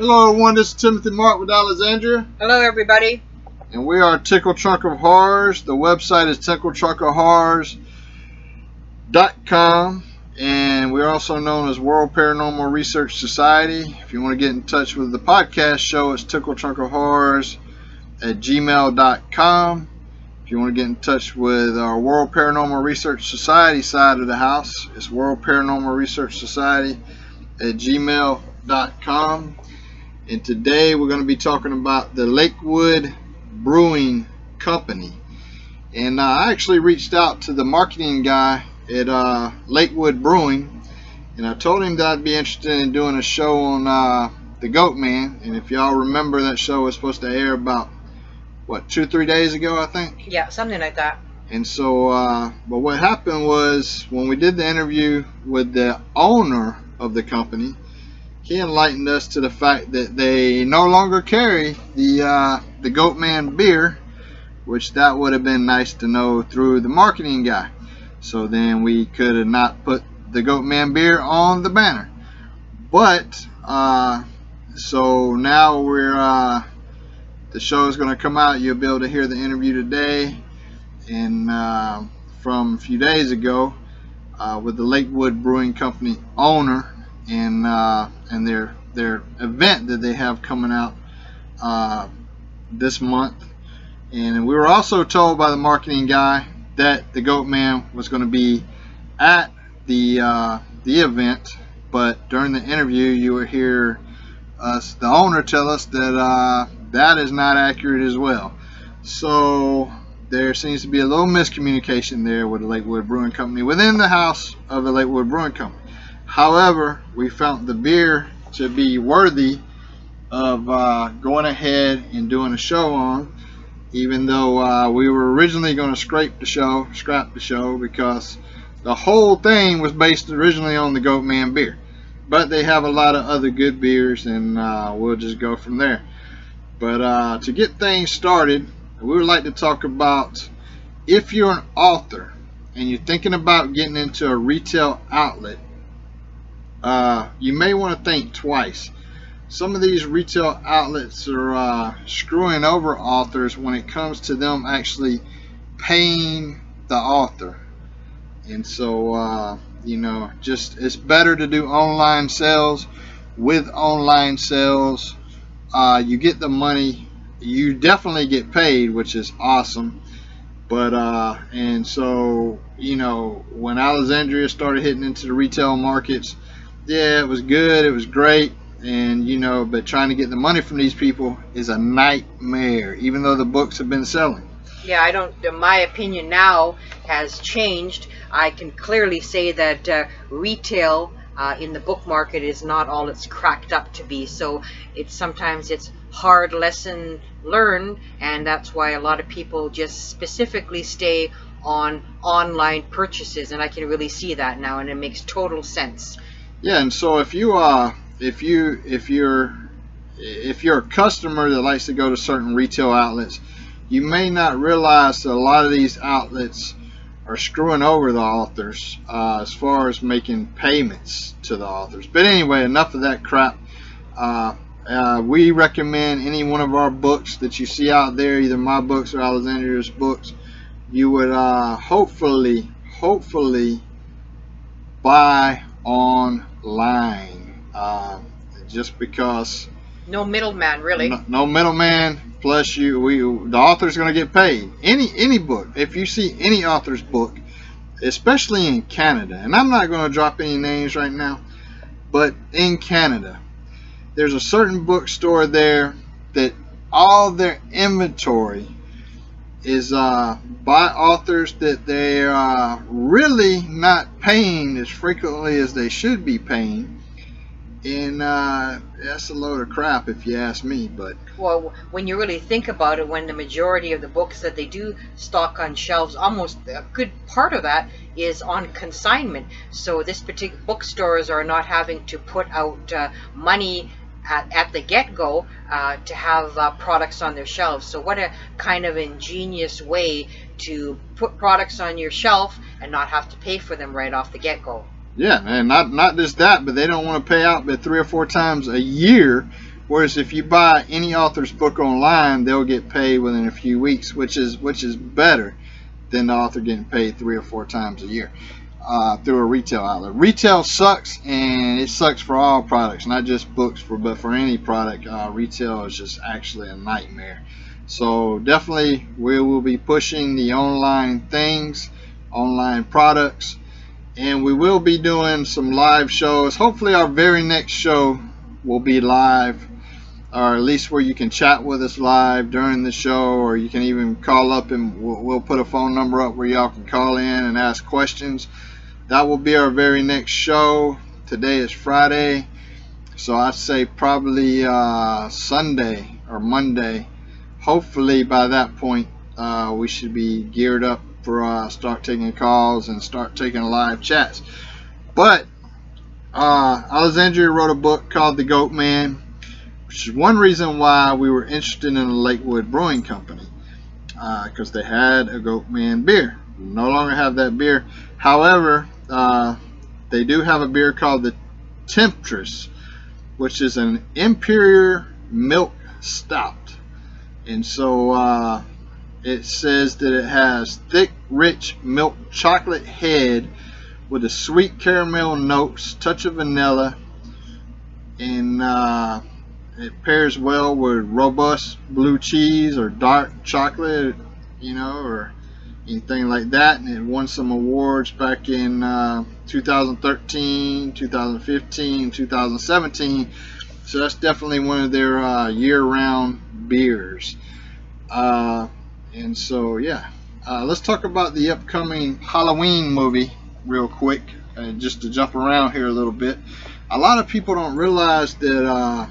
Hello everyone, this is Timothy Mark with Alexandria. Hello everybody. And we are Tickle Trunk of Horrors. The website is tickletrunkofhorrors.com. And we're also known as World Paranormal Research Society. If you want to get in touch with the podcast show, it's tickletrunkofhorrors@gmail.com. If you want to get in touch with our World Paranormal Research Society side of the house, it's World Paranormal Research Society@gmail.com. And today we're going to be talking about the Lakewood Brewing Company. And I actually reached out to the marketing guy at Lakewood Brewing, and I told him that I'd be interested in doing a show on the Goat Man. And if y'all remember, that show was supposed to air about, what, 2-3 days ago, I think? Yeah, something like that. And so, but what happened was, when we did the interview with the owner of the company, he enlightened us to the fact that they no longer carry the Goat Man beer, which that would have been nice to know through the marketing guy. So then we could have not put the Goat Man beer on the banner. But so now we're the show is going to come out. You'll be able to hear the interview today and from a few days ago with the Lakewood Brewing Company owner and their event that they have coming out this month. And we were also told by the marketing guy that the Goat Man was going to be at the event, but during the interview you will hear us, the owner, tell us that that is not accurate as well. So there seems to be a little miscommunication there with the Lakewood Brewing Company within the house of the Lakewood Brewing Company. However, we found the beer to be worthy of going ahead and doing a show on, even though we were originally going to scrap the show because the whole thing was based originally on the Goat Man beer. But they have a lot of other good beers, and we'll just go from there. But to get things started, we would like to talk about, if you're an author and you're thinking about getting into a retail outlet, you may want to think twice. Some of these retail outlets are screwing over authors when it comes to them actually paying the author. And so, you know, just it's better to do online sales. With online sales, you get the money, you definitely get paid, which is awesome. But and so, you know, when Alexandria started hitting into the retail markets, yeah, it was good, it was great, and you know, but trying to get the money from these people is a nightmare, even though the books have been selling. Yeah, I don't. My opinion now has changed. I can clearly say that retail in the book market is not all it's cracked up to be. So sometimes it's hard lesson learned, and that's why a lot of people just specifically stay on online purchases. And I can really see that now, and it makes total sense. Yeah, and so if you're a customer that likes to go to certain retail outlets, you may not realize that a lot of these outlets are screwing over the authors as far as making payments to the authors. But anyway, enough of that crap. We recommend any one of our books that you see out there, either my books or Alexandria's books, you would hopefully buy online, just because no middleman, really. No middleman. Plus, the author's going to get paid. Any book, if you see any author's book, especially in Canada, and I'm not going to drop any names right now, but in Canada, there's a certain bookstore there that all their inventory is by authors that they are really not paying as frequently as they should be paying. And that's a load of crap if you ask me. But well, when you really think about it, when the majority of the books that they do stock on shelves, almost a good part of that is on consignment. So this particular bookstores are not having to put out money at the get-go to have products on their shelves. So what a kind of ingenious way to put products on your shelf and not have to pay for them right off the get-go. Yeah, and not just that, but they don't want to pay out but 3 or 4 times a year Whereas if you buy any author's book online, they'll get paid within a few weeks, which is better than the author getting paid 3 or 4 times a year through a retail outlet. Retail sucks, and it sucks for all products, not just books, but for any product. Retail is just actually a nightmare. So definitely we will be pushing the online things, online products, and we will be doing some live shows. Hopefully our very next show will be live, or at least where you can chat with us live during the show, or you can even call up and we'll put a phone number up where y'all can call in and ask questions. That will be our very next show. Today is Friday, so I'd say probably Sunday or Monday. Hopefully by that point we should be geared up for start taking calls and start taking live chats. But Alexandria wrote a book called The Goat Man, which is one reason why we were interested in the Lakewood Brewing Company, because they had a Goat Man beer. We no longer have that beer. However, they do have a beer called the Temptress, which is an Imperial milk stout. And so it says that it has thick, rich milk chocolate head with a sweet caramel notes, touch of vanilla, and it pairs well with robust blue cheese or dark chocolate, you know, or anything like that. And it won some awards back in 2013, 2015, 2017. So that's definitely one of their year-round beers. And so, yeah. Let's talk about the upcoming Halloween movie real quick, just to jump around here a little bit. A lot of people don't realize that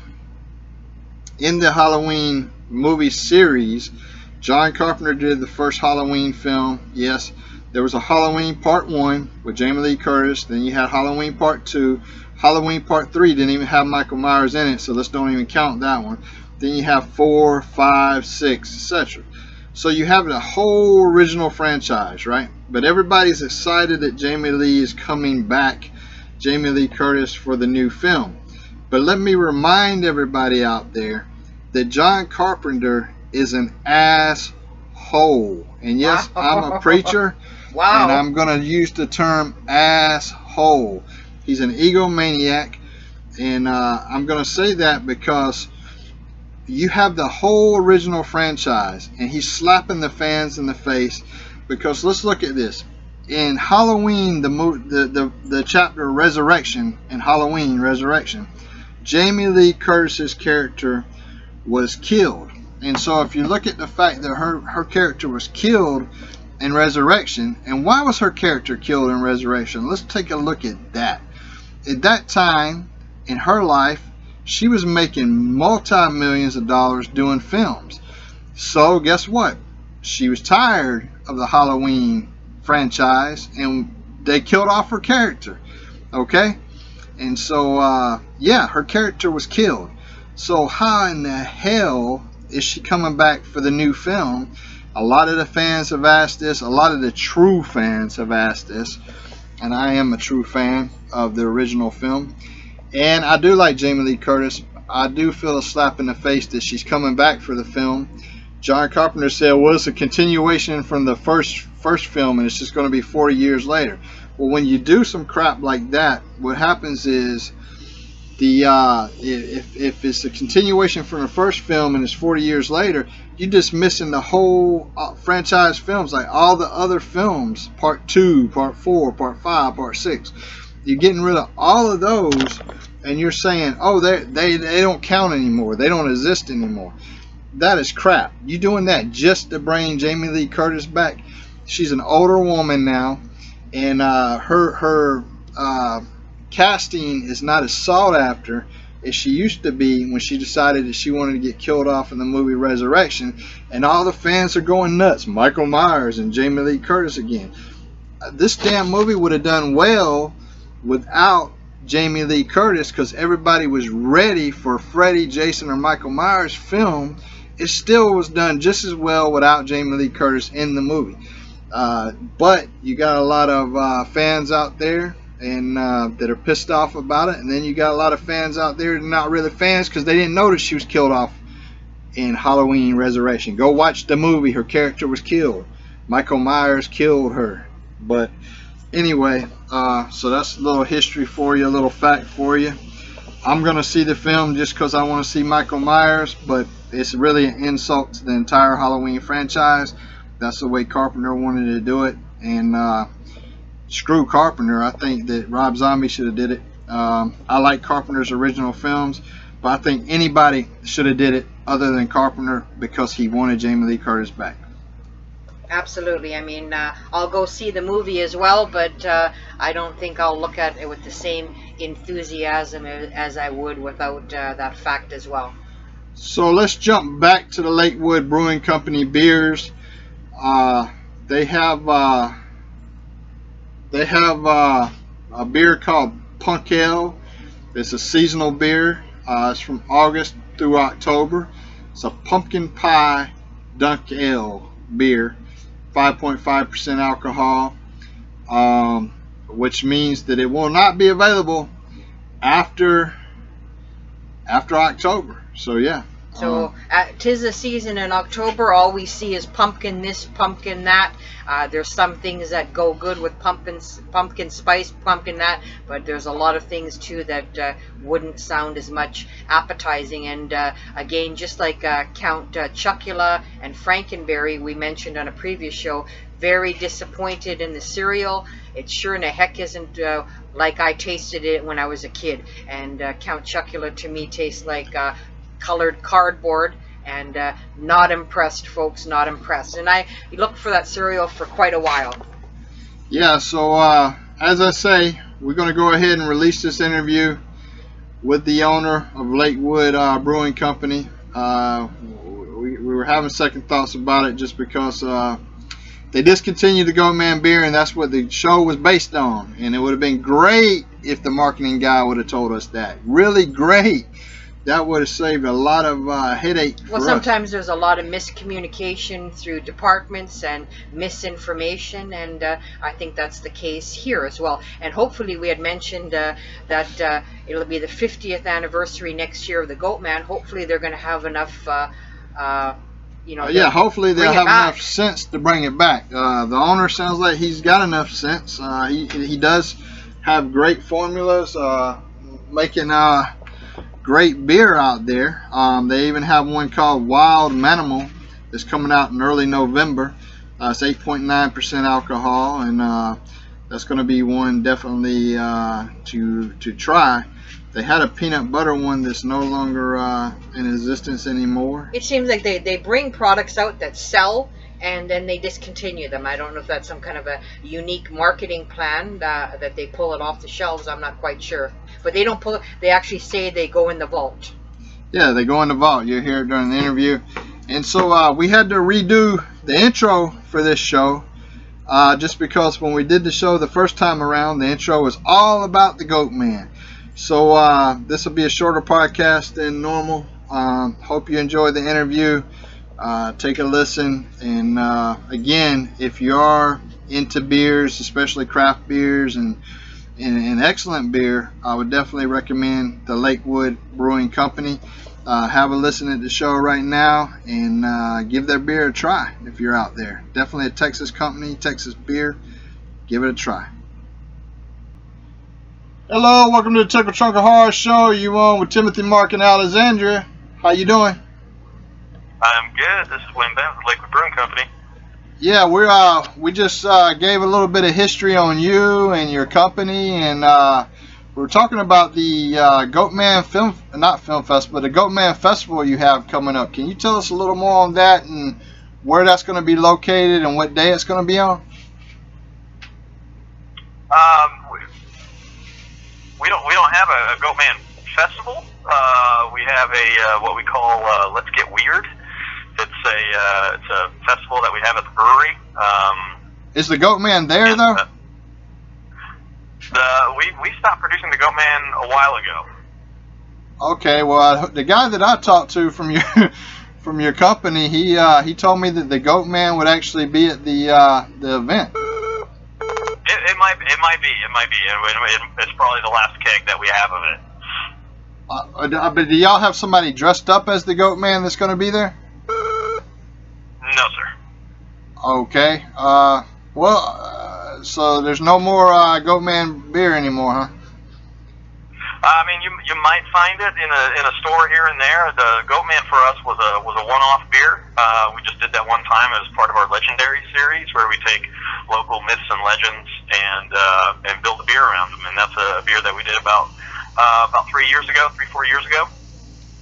in the Halloween movie series, John Carpenter did the first Halloween film. Yes, there was a Halloween Part 1 with Jamie Lee Curtis. Then you had Halloween Part 2. Halloween Part 3 didn't even have Michael Myers in it, so let's don't even count that one. Then you have 4, 5, 6, etc. So you have the whole original franchise, right? But everybody's excited that Jamie Lee is coming back, Jamie Lee Curtis, for the new film. But let me remind everybody out there that John Carpenter is an asshole. And yes, I'm a preacher. Wow. And I'm going to use the term asshole. He's an egomaniac. And I'm going to say that because you have the whole original franchise, and he's slapping the fans in the face. Because let's look at this. In Halloween, the chapter Resurrection, in Halloween Resurrection, Jamie Lee Curtis's character was killed. And so if you look at the fact that her character was killed in Resurrection, and why was her character killed in Resurrection? Let's take a look at that. At that time in her life, she was making multi-millions of dollars doing films. So guess what? She was tired of the Halloween franchise, and they killed off her character. Okay? And so, yeah, her character was killed. So how in the hell is she coming back for the new film? A lot of the fans have asked this. A lot of the true fans have asked this. And I am a true fan of the original film. And I do like Jamie Lee Curtis. I do feel a slap in the face that she's coming back for the film. John Carpenter said, well, it's a continuation from the first film, and it's just going to be 40 years later. Well, when you do some crap like that, what happens is if it's a continuation from the first film and it's 40 years later, you're just missing the whole franchise films, like all the other films, Part 2, Part 4, Part 5, Part 6. You're getting rid of all of those, and you're saying, oh, they don't count anymore. They don't exist anymore. That is crap. You doing that just to bring Jamie Lee Curtis back? She's an older woman now, and her casting is not as sought after as she used to be when she decided that she wanted to get killed off in the movie Resurrection, and all the fans are going nuts. Michael Myers and Jamie Lee Curtis again. This damn movie would have done well without Jamie Lee Curtis, because everybody was ready for Freddy, Jason, or Michael Myers film. It still was done just as well without Jamie Lee Curtis in the movie. But you got a lot of fans out there and that are pissed off about it, and then you got a lot of fans out there that are not really fans because they didn't notice she was killed off in Halloween Resurrection. Go watch the movie. Her character was killed. Michael Myers killed her. But anyway, so that's a little history for you, a little fact for you. I'm going to see the film just because I want to see Michael Myers, but it's really an insult to the entire Halloween franchise. That's the way Carpenter wanted to do it, and screw Carpenter. I think that Rob Zombie should have did it. I like Carpenter's original films, but I think anybody should have did it other than Carpenter because he wanted Jamie Lee Curtis back. Absolutely. I mean, I'll go see the movie as well, but I don't think I'll look at it with the same enthusiasm as I would without that fact as well. So let's jump back to the Lakewood Brewing Company beers. They have a beer called Punk Ale. It's a seasonal beer. It's from August through October. It's a pumpkin pie dunk ale beer, 5.5% alcohol, which means that it will not be available after October. So yeah. So 'tis the season in October. All we see is pumpkin this, pumpkin that. There's some things that go good with pumpkin spice, pumpkin that, but there's a lot of things too that wouldn't sound as much appetizing. And again, just like Count Chocula and Frankenberry we mentioned on a previous show, very disappointed in the cereal. It sure in the heck isn't like I tasted it when I was a kid. And Count Chocula to me tastes like colored cardboard, and not impressed, folks, not impressed. And I looked for that cereal for quite a while. Yeah, so as I say, we're going to go ahead and release this interview with the owner of Lakewood Brewing Company. We were having second thoughts about it just because they discontinued the Goatman beer, and that's what the show was based on. And it would have been great if the marketing guy would have told us that. Really great. That would have saved a lot of headache for us. Well, sometimes there's a lot of miscommunication through departments and misinformation, and I think that's the case here as well. And hopefully we had mentioned that it'll be the 50th anniversary next year of the Goatman. Hopefully they're going to have enough, yeah, hopefully they'll have enough sense to bring it back. The owner sounds like he's got enough sense. He does have great formulas, making great beer out there. They even have one called Wild Manimal that's coming out in early November. It's 8.9% alcohol, and that's going to be one definitely to try. They had a peanut butter one that's no longer in existence anymore. It seems like they bring products out that sell, and then they discontinue them. I don't know if that's some kind of a unique marketing plan that they pull it off the shelves. I'm not quite sure. But they don't pull it. They actually say they go in the vault. Yeah, they go in the vault. You'll hear it during the interview. And so we had to redo the intro for this show just because when we did the show the first time around, the intro was all about the Goatman. So this will be a shorter podcast than normal. Hope you enjoyed the interview. Take a listen. And again, if you are into beers, especially craft beers and excellent beer, I would definitely recommend the Lakewood Brewing Company. Have a listen at the show right now and give their beer a try if you're out there. Definitely a Texas company, Texas beer. Give it a try. Hello, welcome to the Tickle Trunk of Horror Show. You on with Timothy, Mark, and Alexandria. How you doing? I'm good. This is Wayne Bennett with Lakewood Brewing Company. Yeah, we just gave a little bit of history on you and your company, and we're talking about the Goatman Film Festival, the Goatman Festival you have coming up. Can you tell us a little more on that and where that's going to be located and what day it's going to be on? We don't have a Goatman Festival. We have a what we call Let's Get Weird. It's a festival that we have at the brewery. Is the Goatman there though? We stopped producing the Goatman a while ago. Okay, well the guy that I talked to from your company, he told me that the Goatman would actually be at the event. It might be. It's probably the last keg that we have of it. But do y'all have somebody dressed up as the Goat Man that's going to be there? No, sir. Okay. So there's no more Goat Man beer anymore, huh? I mean, you might find it in a store here and there. The Goat Man for us was a one-off beer. We just did that one time as part of our Legendary series, where we take local myths and legends and build a beer around them. And that's a beer that we did about 4 years ago.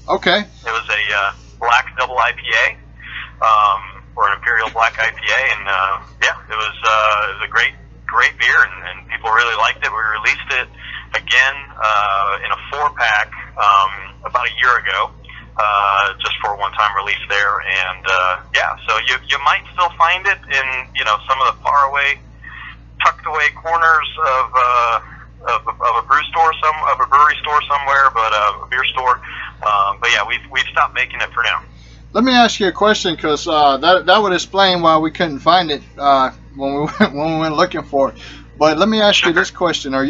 Okay. It was a black double IPA, or an Imperial Black IPA, and yeah, it was a great beer, and people really liked it. We released it again in a 4-pack about a year ago, just for a one-time release there, and yeah, so you might still find it in some of the faraway, tucked away corners of a brewery store somewhere, but a beer store. But yeah, we've stopped making it for now. Let me ask you a question, because that would explain why we couldn't find it when we went looking for it. But let me ask you this question: do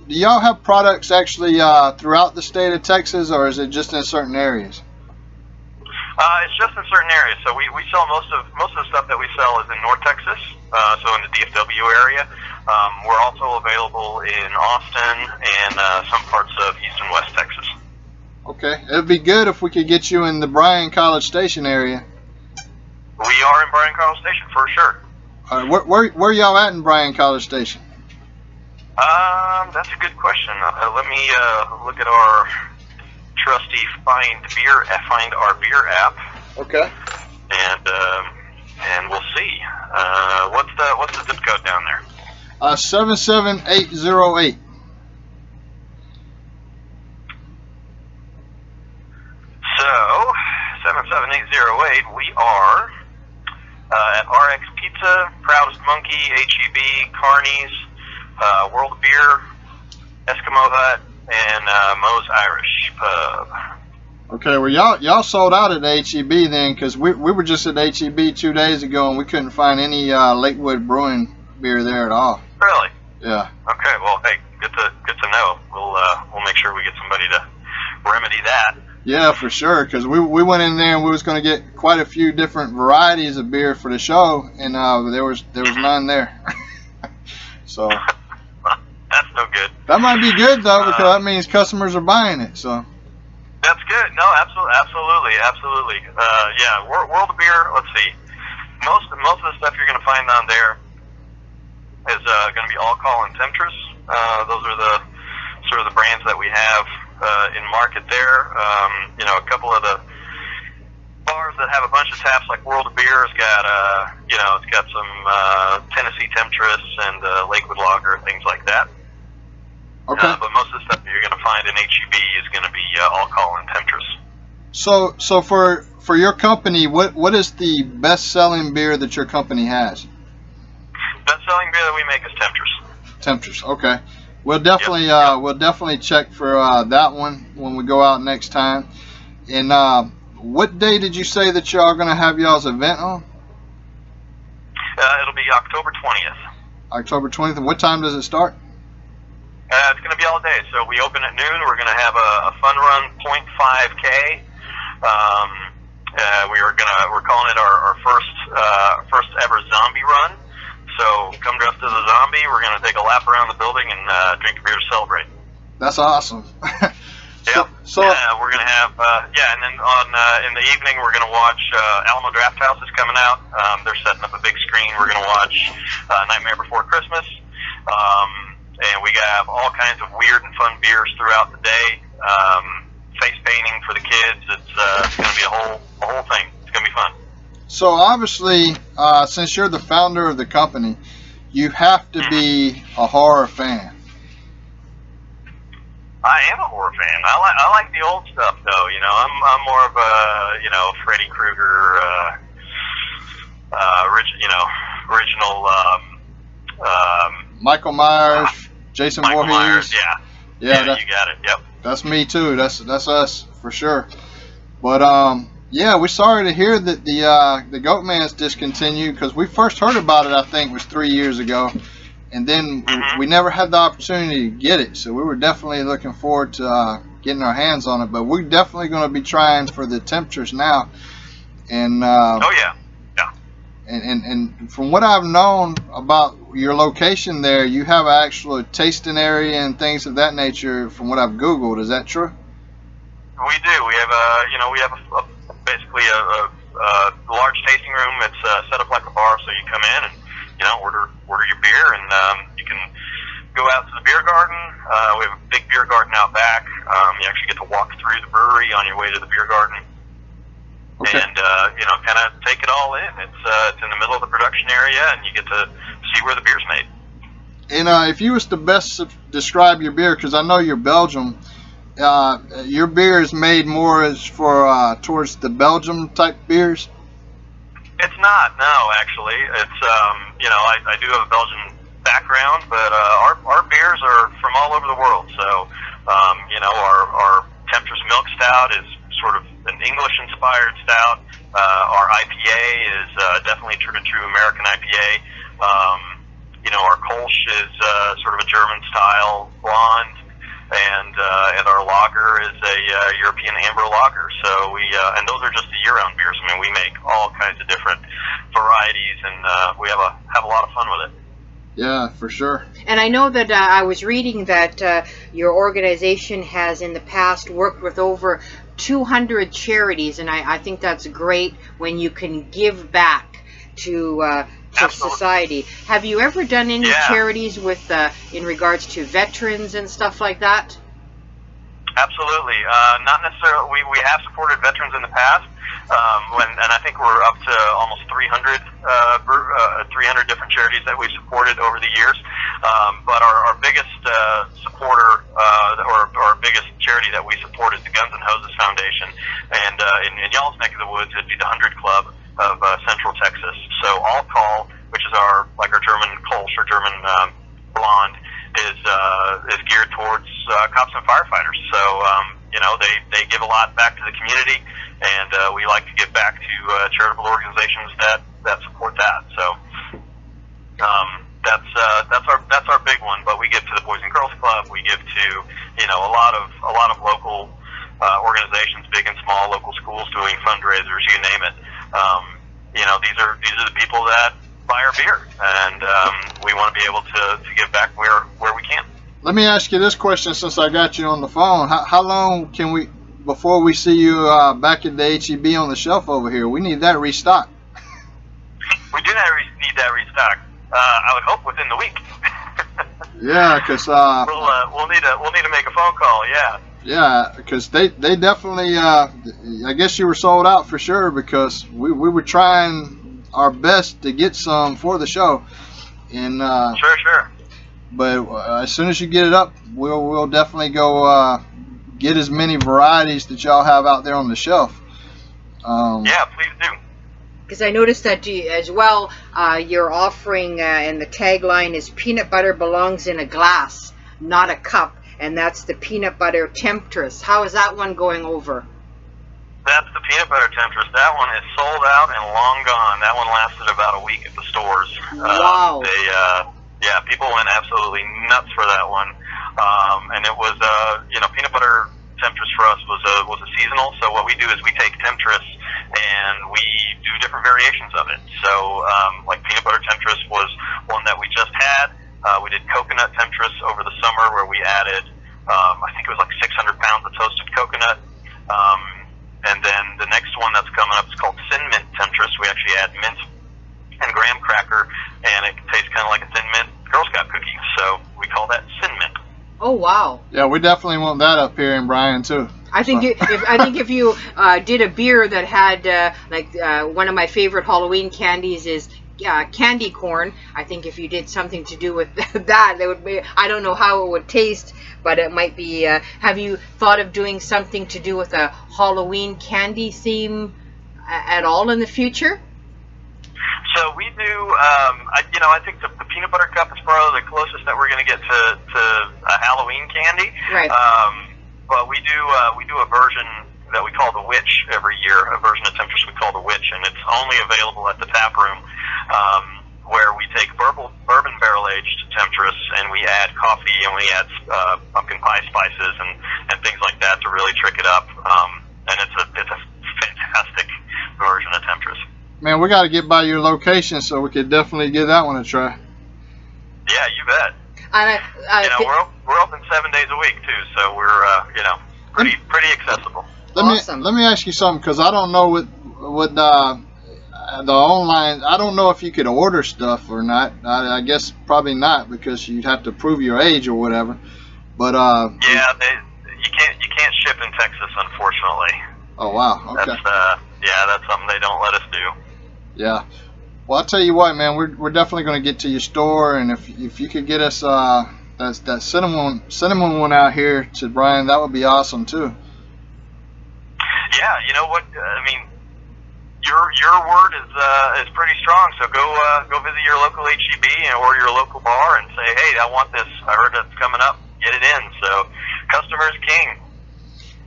y'all have products actually throughout the state of Texas, or is it just in certain areas? It's just in certain areas. So we sell most of the stuff that we sell is in North Texas, so in the DFW area. We're also available in Austin and some parts of East and West Texas. Okay, it'd be good if we could get you in the Bryan College Station area. We are in Bryan College Station for sure. Where y'all at in Bryan College Station? That's a good question. Let me look at our trusty Find Our Beer app. Okay. And we'll see. What's the zip code down there? 77808. So 77808. We are at RX Pizza, Proudest Monkey, HEB, Carney's, World Beer, Eskimo Hut, and Moe's Irish Pub. Okay, well y'all sold out at HEB then, because we were just at HEB 2 days ago and we couldn't find any Lakewood Brewing beer there at all. Really? Yeah. Okay. Well, hey, good to know. We'll make sure we get somebody to remedy that. Yeah, for sure, because we went in there and we was going to get quite a few different varieties of beer for the show, and there was none there. So that's no good. That might be good though, because that means customers are buying it. So that's good. No, absolutely. Yeah, World of Beer. Let's see. Most of the stuff you're going to find on there is going to be alcohol and temptress. Those are the sort of the brands that we have in market there. A couple of the bars that have a bunch of taps, like World of Beer, has got it's got some Tennessee Temptress and Lakewood Lager, things like that. Okay. But most of the stuff that you're going to find in HEB is going to be alcohol and Temptress. So for your company, what is the best-selling beer that your company has? Best-selling beer that we make is Temptress. Temptress. Okay. We'll definitely check for that one when we go out next time. And what day did you say that y'all gonna have y'all's event on? It'll be October 20th. October 20th. And what time does it start? It's gonna be all day. So we open at noon. We're gonna have a fun run 0.5K. We're calling it our first ever zombie run. So come dressed as a zombie. We're going to take a lap around the building and drink a beer to celebrate. That's awesome. So we're going to have and then in the evening we're going to watch Alamo Draft House is coming out. They're setting up a big screen. We're going to watch Nightmare Before Christmas, and we have all kinds of weird and fun beers throughout the day. Face painting for the kids. It's going to be a whole thing. It's going to be fun. So obviously, since you're the founder of the company, you have to be a horror fan. I am a horror fan. I like the old stuff, though. I'm more of a Freddy Krueger, original. Michael Myers, Jason Michael Voorhees. Myers, yeah, you got it. Yep. That's me too. That's us for sure. But yeah, we're sorry to hear that the Goat Man's discontinued, because we first heard about it, I think, was 3 years ago, and then we never had the opportunity to get it. So we were definitely looking forward to getting our hands on it. But we're definitely going to be trying for the temperatures now. And oh yeah. And from what I've known about your location there, you have an actual tasting area and things of that nature. From what I've Googled, is that true? We do. We have basically a large tasting room. It's set up like a bar, so you come in and order your beer, and you can go out to the beer garden. We have a big beer garden out back. You actually get to walk through the brewery on your way to the beer garden. Okay. And kind of take it all in. It's in the middle of the production area, and you get to see where the beer's made. And if you was to best describe your beer, because I know you're Belgium, your beer is made more as for towards the Belgium type beers. It's not, no. Actually, it's I do have a Belgian background, but our beers are from all over the world. So our Temptress Milk Stout is sort of an English-inspired stout. Our IPA is definitely true American IPA. Our Kolsch is sort of a German-style blonde, and our lager is a European amber lager. So and those are just the year-round beers. I mean, we make all kinds of different varieties, and we have a lot of fun with it. Yeah, for sure. And I know that I was reading that your organization has in the past worked with over 200 charities, and I think that's great when you can give back to society. Have you ever done any charities with in regards to veterans and stuff like that? Absolutely. Not necessarily. We have supported veterans in the past, and I think we're up to almost 300 different charities that we've supported over the years. But our biggest supporter, or our biggest charity that we support, is the Guns and Hoses Foundation. And in y'all's neck of the woods, it'd be the 100 Club of Central Texas. So All Call, which is our German Kolsch or German blonde, is geared towards cops and firefighters. So they give a lot back to the community, and we like to give back to charitable organizations that support that. So that's our big one. But we give to the Boys and Girls Club. We give to a lot of local organizations, big and small, local schools doing fundraisers, you name it. These are the people that buy our beer, and we want to be able to give back where we can. Let me ask you this question since I got you on the phone. How long can we, before we see you back at the HEB on the shelf over here? We need that restocked. We do need that restocked. I would hope within the week. Yeah, because we'll need to make a phone call. Yeah. Yeah, because they definitely. I guess you were sold out for sure, because we were trying our best to get some for the show, and sure. But as soon as you get it up, we'll definitely go get as many varieties that y'all have out there on the shelf. Yeah, please do. Because I noticed that as well, you're offering, and the tagline is "Peanut butter belongs in a glass, not a cup," and that's the Peanut Butter Temptress. How is that one going over? That's the Peanut Butter Temptress. That one is sold out and long gone. That one lasted about a week at the stores. Wow. People went absolutely nuts for that one. And it was, Peanut Butter Temptress for us was a seasonal. So what we do is we take Temptress and we do different variations of it. So, like Peanut Butter Temptress was one that we just had. We did Coconut Temptress over the summer, where we added, I think it was like 600 pounds of toasted coconut. And then the next one that's coming up is called Thin Mint Temptress. We actually add mint and graham cracker, and it tastes kind of like a Thin Mint Girl Scout cookie. So we call that Thin Mint. Oh wow! Yeah, we definitely want that up here in Bryan too. I think if you did a beer that had one of my favorite Halloween candies is candy corn. I think if you did something to do with that would be. I don't know how it would taste, but it might be. Have you thought of doing something to do with a Halloween candy theme at all in the future? So we do. I think the peanut butter cup is probably the closest that we're going to get to a Halloween candy. Right. But we do a version that we call the Witch every year. A version of Temptress we call the Witch, and it's only available at the tap room, where we take bourbon barrel barrel-aged temptress, and we add coffee and we add pumpkin pie spices and things like that to really trick it up. And it's a fantastic version of temptress. Man, we got to get by your location so we could definitely give that one a try. Yeah, you bet. We're open 7 days a week too, so we're pretty accessible. Let me ask you something, because I don't know what the online. I don't know if you could order stuff or not. I guess probably not, because you'd have to prove your age or whatever. But yeah, you can't ship in Texas, unfortunately. Oh wow. Okay. That's something they don't let us do. Yeah. Well, I'll tell you what, man. We're definitely going to get to your store, and if you could get us that cinnamon one out here to Brian, that would be awesome too. Yeah, you know what? I mean, your word is pretty strong. So go visit your local HEB or your local bar and say, hey, I want this. I heard it's coming up. Get it in. So customer's king.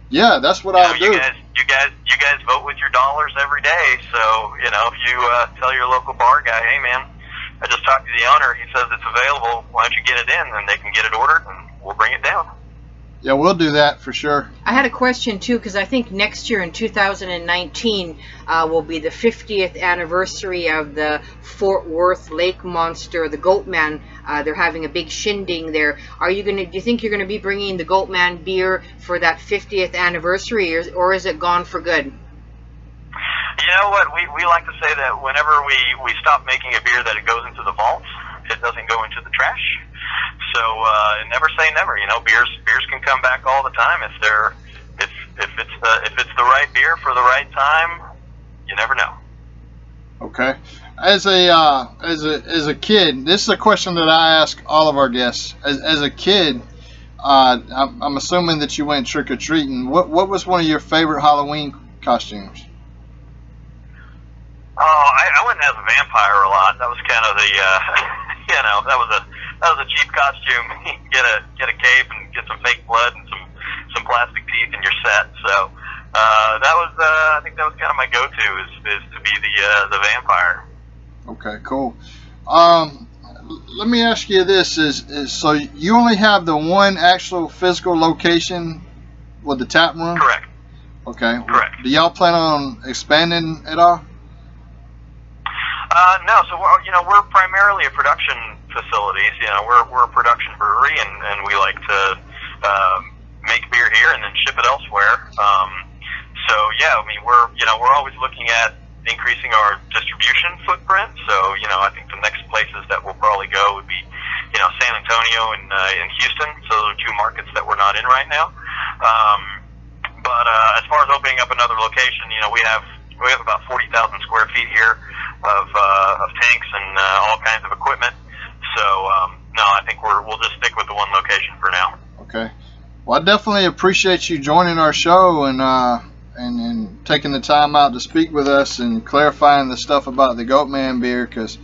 Yeah, that's what I'll do. You guys vote with your dollars every day. So if you tell your local bar guy, hey man, I just talked to the owner. He says it's available. Why don't you get it in? And they can get it ordered, and we'll bring it down. Yeah, we'll do that for sure. I had a question too, because I think next year in 2019 will be the 50th anniversary of the Fort Worth Lake Monster, the Goatman. They're having a big shindig there. Do you think you're gonna be bringing the Goatman beer for that 50th anniversary, or is it gone for good? You know what? We like to say that whenever we stop making a beer, that it goes into the vault. It doesn't go into the trash. So never say never. Beers can come back all the time if it's the right beer for the right time. You never know. Okay. As a kid, this is a question that I ask all of our guests. As a kid, I'm assuming that you went trick or treating. What was one of your favorite Halloween costumes? Oh, I went as a vampire a lot. That was kind of the that was a cheap costume. You can get a cape and get some fake blood and some plastic teeth, and you're set. So I think that was kind of my go-to is to be the vampire. Okay, cool. Let me ask you this: is so you only have the one actual physical location with the tap room? Correct. Okay. Correct. Do y'all plan on expanding at all? No, so we're primarily a production facility. We're a production brewery, and we like to make beer here and then ship it elsewhere. So yeah, I mean we're always looking at increasing our distribution footprint. So I think the next places that we'll probably go would be San Antonio and Houston. So those are two markets that we're not in right now. But as far as opening up another location, we have about 40,000 square feet here of tanks and all kinds of equipment. So no, I think we'll just stick with the one location for now. Okay. Well, I definitely appreciate you joining our show and taking the time out to speak with us and clarifying the stuff about the Goatman beer, because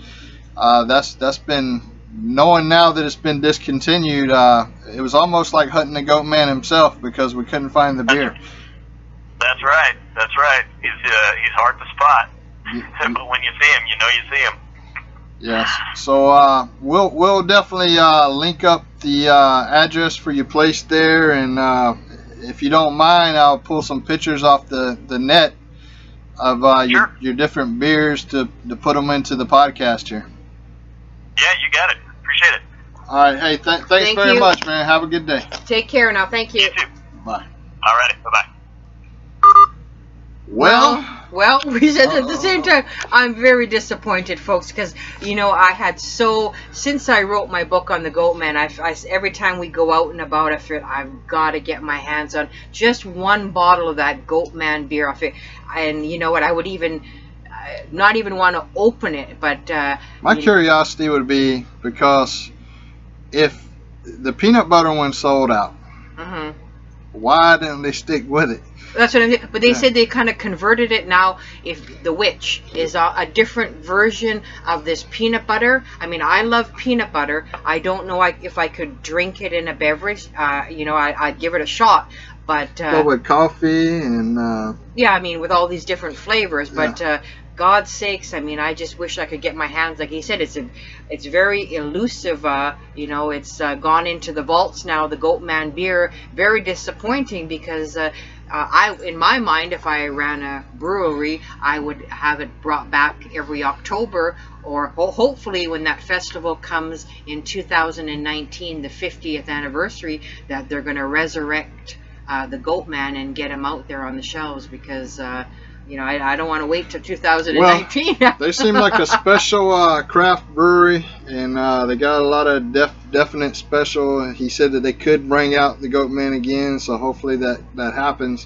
that's been, knowing now that it's been discontinued, it was almost like hunting the Goatman himself, because we couldn't find the beer. That's right. He's hard to spot. But when you see him, you see him. Yes. So we'll definitely link up the address for your place there, and if you don't mind, I'll pull some pictures off the net of Sure. your different beers to put them into the podcast here. Yeah, you got it. Appreciate it. All right. Hey, thanks Thank very you. much, man. Have a good day. Take care now. Thank you. You too. Bye. All righty. Bye-bye. Well, we said at the same time, I'm very disappointed, folks, because since I wrote my book on the Goatman, I every time we go out and about, I feel I've got to get my hands on just one bottle of that Goatman beer. And you know what? I would even not even want to open it, but my curiosity would be, because if the peanut butter one sold out, why didn't they stick with it? That's what I'm saying. But they said they kind of converted it now. If the Witch is a different version of this peanut butter. I mean, I love peanut butter. I don't know if I could drink it in a beverage. I'd give it a shot. But with coffee and yeah, I mean, with all these different flavors. But God's sakes, I mean, I just wish I could get my hands, like he said, it's very elusive. You know, it's gone into the vaults now, the Goatman beer. Very disappointing, because in my mind, if I ran a brewery, I would have it brought back every October, or hopefully when that festival comes in 2019, the 50th anniversary, that they're going to resurrect the Goatman and get him out there on the shelves, because you know, I don't want to wait till 2019. Well, they seem like a special craft brewery, and they got a lot of definite special. He said that they could bring out the Goatman again, so hopefully that happens.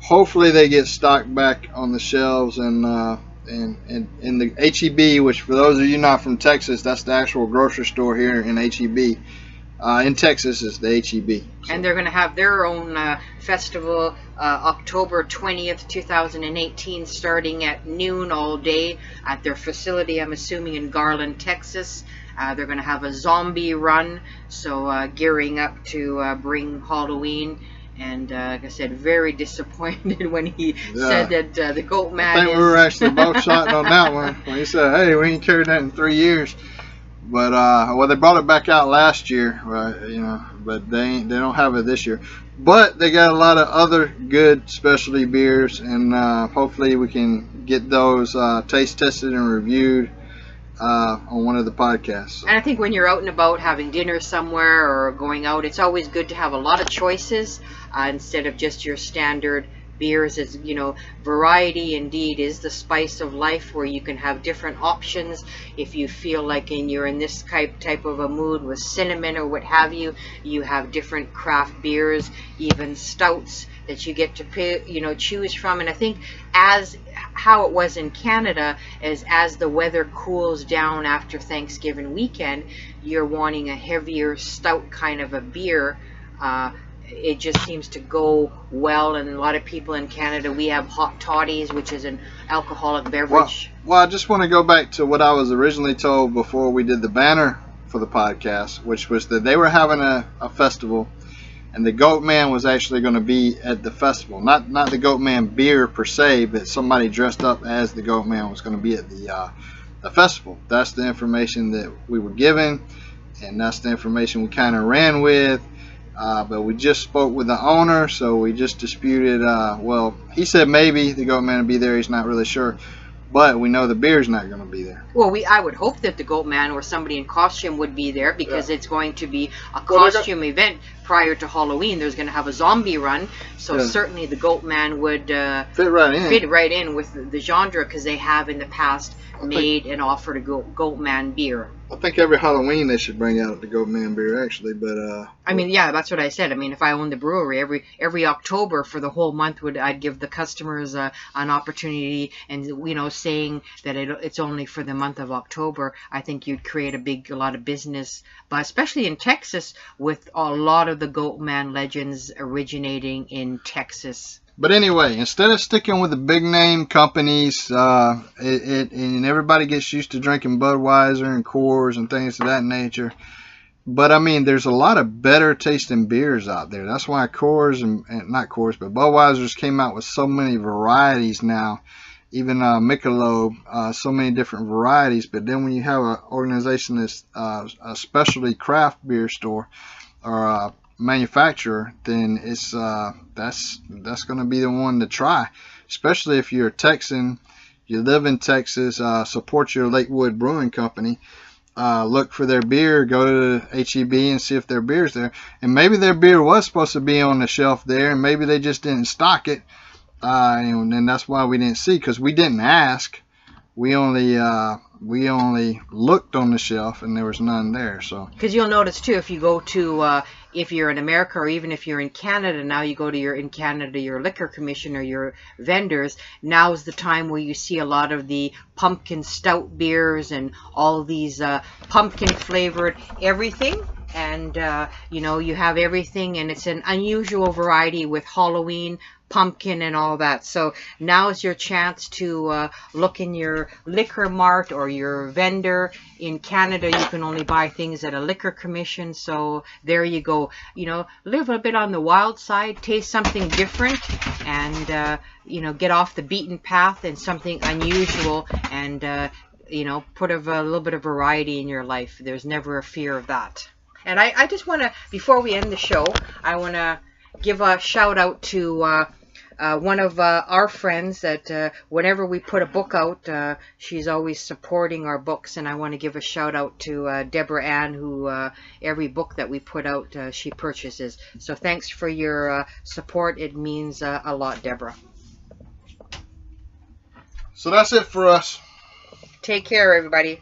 Hopefully they get stocked back on the shelves, and in the HEB, which for those of you not from Texas, that's the actual grocery store here in HEB. In Texas is the HEB. So. And they're going to have their own festival October 20th, 2018, starting at noon all day at their facility, I'm assuming in Garland, Texas. They're going to have a zombie run, so gearing up to bring Halloween. And like I said, very disappointed when he said that the Goatman I think we were actually both shot on that one when he said, hey, we ain't carried that in 3 years. But well, they brought it back out last year, right? You know, but they don't have it this year. But they got a lot of other good specialty beers, and hopefully we can get those taste tested and reviewed on one of the podcasts. And I think when you're out and about having dinner somewhere or going out, it's always good to have a lot of choices instead of just your standard beers. Is, you know, variety indeed is the spice of life, where you can have different options. If you feel like you're in this type of a mood with cinnamon or what have you, you have different craft beers, even stouts that you get to choose from. And I think as how it was in Canada, as the weather cools down after Thanksgiving weekend, you're wanting a heavier stout kind of a beer. It just seems to go well, and a lot of people in Canada, we have hot toddies, which is an alcoholic beverage. Well, I just want to go back to what I was originally told before we did the banner for the podcast, which was that they were having a festival, and the Goatman was actually going to be at the festival. Not the Goatman beer per se, but somebody dressed up as the Goatman was going to be at the festival. That's the information that we were given, and that's the information we kind of ran with. But we just spoke with the owner, so we just disputed. Well, he said maybe the Goatman will be there. He's not really sure, but we know the beer's not going to be there. Well, I would hope that the Goatman or somebody in costume would be there, because it's going to be a costume event prior to Halloween. There's going to have a zombie run, so certainly the Goatman would fit right in with the genre, because they have in the past made and offered a Goatman beer. I think every Halloween they should bring out the Goatman beer, actually. But I mean, yeah, that's what I said. I mean, if I owned the brewery, every October for the whole month, I'd give the customers an opportunity, and saying that it's only for the month of October. I think you'd create a lot of business, but especially in Texas, with a lot of the Goatman legends originating in Texas. But anyway, instead of sticking with the big name companies, and everybody gets used to drinking Budweiser and Coors and things of that nature. But I mean, there's a lot of better tasting beers out there. That's why Coors and not Coors, but Budweiser's came out with so many varieties now. Even Michelob, so many different varieties. But then when you have an organization that's a specialty craft beer store or manufacturer, then it's that's going to be the one to try, especially if you're a Texan, you live in Texas. Support your Lakewood Brewing Company. Look for their beer, go to the HEB and see if their beer's there, and maybe their beer was supposed to be on the shelf there, and maybe they just didn't stock it, and that's why we didn't see, because we didn't ask. We only looked on the shelf, and there was none there. So, because you'll notice too, if you go to if you're in America, or even if you're in Canada now, you go to your liquor commission or your vendors. Now's the time where you see a lot of the pumpkin stout beers and all these pumpkin flavored everything. And you have everything, and it's an unusual variety with Halloween, pumpkin and all that. So now is your chance to look in your liquor mart or your vendor. In Canada, you can only buy things at a liquor commission. So there you go. You know, live a bit on the wild side, taste something different, and you know, get off the beaten path and something unusual, and you know, put a little bit of variety in your life. There's never a fear of that. And I just want to, before we end the show, I want to give a shout out to one of our friends that whenever we put a book out, she's always supporting our books. And I want to give a shout out to Deborah Ann, who every book that we put out, she purchases. So thanks for your support. It means a lot, Deborah. So that's it for us. Take care, everybody.